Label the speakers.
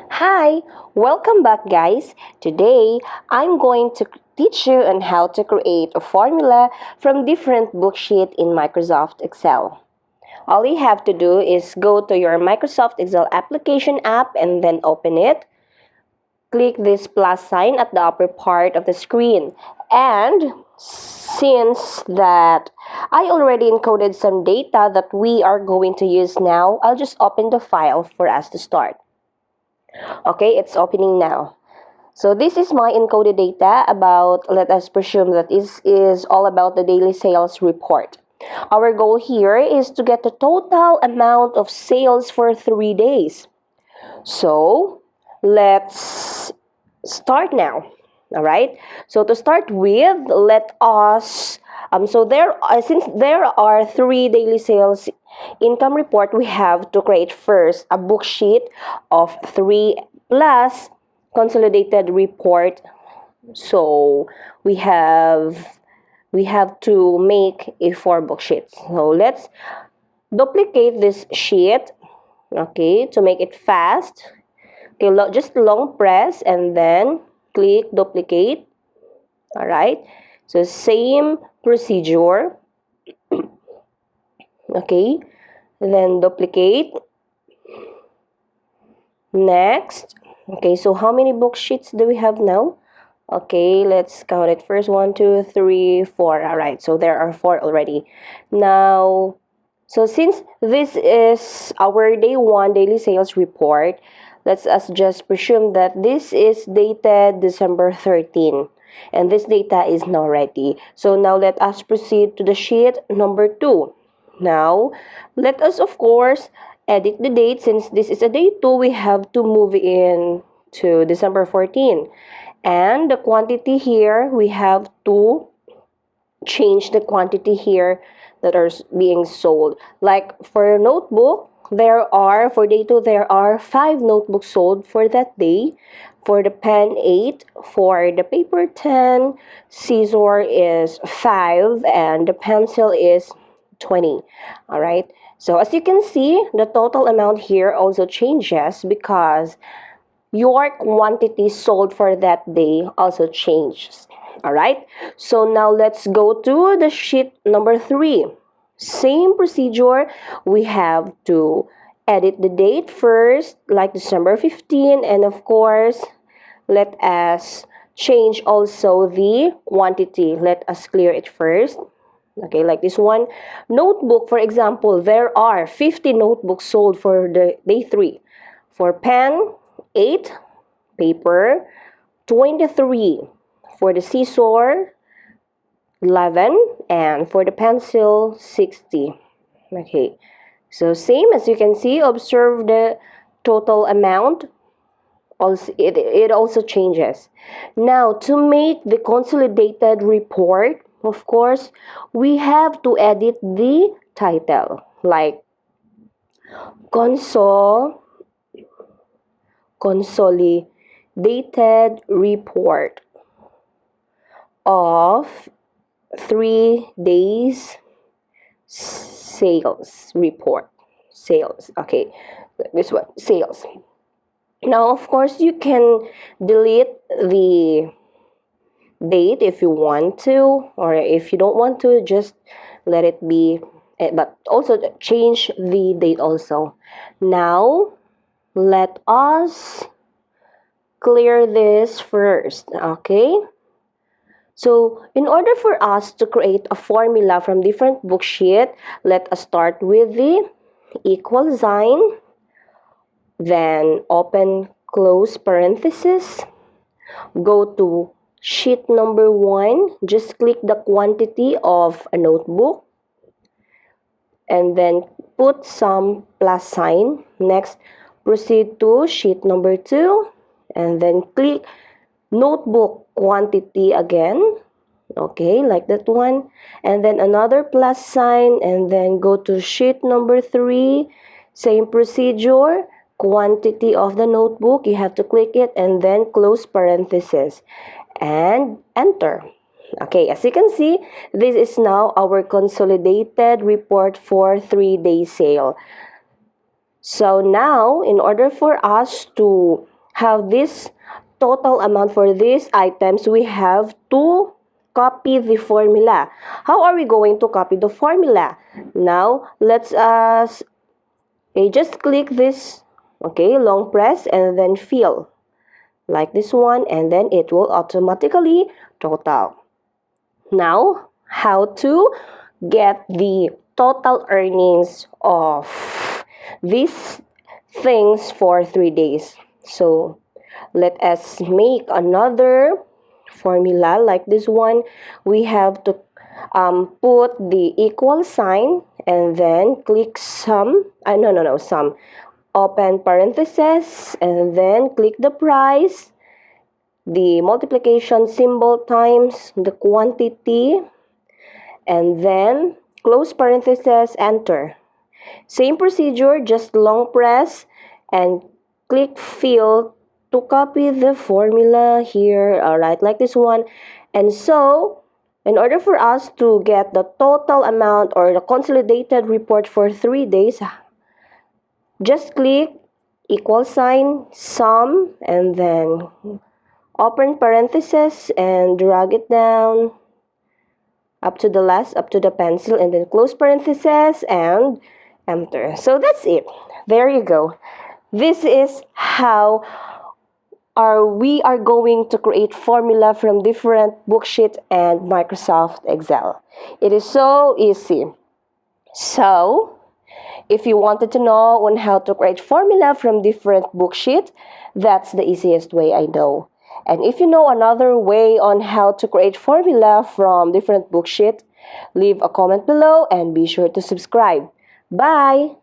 Speaker 1: Hi, welcome back guys. Today, I'm going to teach you on how to create a formula from different worksheet in Microsoft Excel. All you have to do is go to your Microsoft Excel application app and then open it. Click this plus sign at the upper part of the screen. And since that I already encoded some data that we are going to use now, I'll just open the file for us to start. Okay, it's opening now. So this is my encoded data about, let us presume that this is all about the daily sales report. Our goal here is to get the total amount of sales for 3 days. So let's start now. All right. So to start with, let us since there are 3 daily sales income report, we have to create first a book sheet of 3 plus consolidated report. So we have to make a 4 book sheets. So let's duplicate this sheet, okay, to make it fast. Okay, just long press and then click duplicate. All right, so same procedure. Okay, then duplicate. Next. Okay, so how many book sheets do we have now? Okay, let's count it first. 1, 2, 3, 4. All right, so there are 4 already. Now, so since this is our day 1 daily sales report, let's us just presume that this is dated December 13. And this data is now ready. So now let us proceed to the sheet number 2. Now, let us of course edit the date. Since this is a day 2, we have to move in to December 14. And the quantity here, we have to change the quantity here that are being sold. Like for a notebook, for day 2, there are 5 notebooks sold for that day. For the pen, 8. For the paper, 10. Scissor is 5. And the pencil is 20. All right. So as you can see, the total amount here also changes because your quantity sold for that day also changes. All right, so now let's go to the sheet number 3. Same procedure. We have to edit the date first, like December 15, and of course let us change also the quantity. Let us clear it first. Okay, like this one. Notebook, for example, there are 50 notebooks sold for the day 3. For pen, 8. Paper, 23. For the scissor, 11. And for the pencil, 60. Okay, so same as you can see, observe the total amount. Also, it also changes. Now, to make the consolidated report, of course, we have to edit the title, like consolidated report of 3 days sales report. Sales. Okay, this one, sales. Now, of course, you can delete the date if you want to, or if you don't want to, just let it be, but also change the date also. Now, let us clear this first, okay? So, in order for us to create a formula from different worksheet, let us start with the equal sign, then open close parenthesis, go to sheet number 1, just click the quantity of a notebook, and then put some plus sign. Next, proceed to sheet number 2, and then click notebook quantity again, okay, like that one, and then another plus sign, and then go to sheet number 3, same procedure, quantity of the notebook, you have to click it, and then close parenthesis and enter. Okay, as you can see, this is now our consolidated report for 3 day sale. So now, in order for us to have this total amount for these items, we have to copy the formula. How are we going to copy the formula? Now, let's okay, just click this, okay, long press and then fill like this one, and then it will automatically total. Now, how to get the total earnings of these things for 3 days. So, let us make another formula like this one. We have to put the equal sign and then click sum. Sum. Open parentheses and then click the price, the multiplication symbol times the quantity, and then close parentheses, enter. Same procedure, just long press and click fill to copy the formula here, alright, like this one. And so, in order for us to get the total amount or the consolidated report for 3 days, just click equal sign, sum, and then open parentheses and drag it down up to the last, up to the pencil, and then close parentheses and enter. So that's it. There you go. This is how we are going to create formula from different Worksheet and Microsoft Excel. It is so easy. So, if you wanted to know on how to create formula from different Worksheet, that's the easiest way I know. And if you know another way on how to create formula from different Worksheet, leave a comment below and be sure to subscribe. Bye!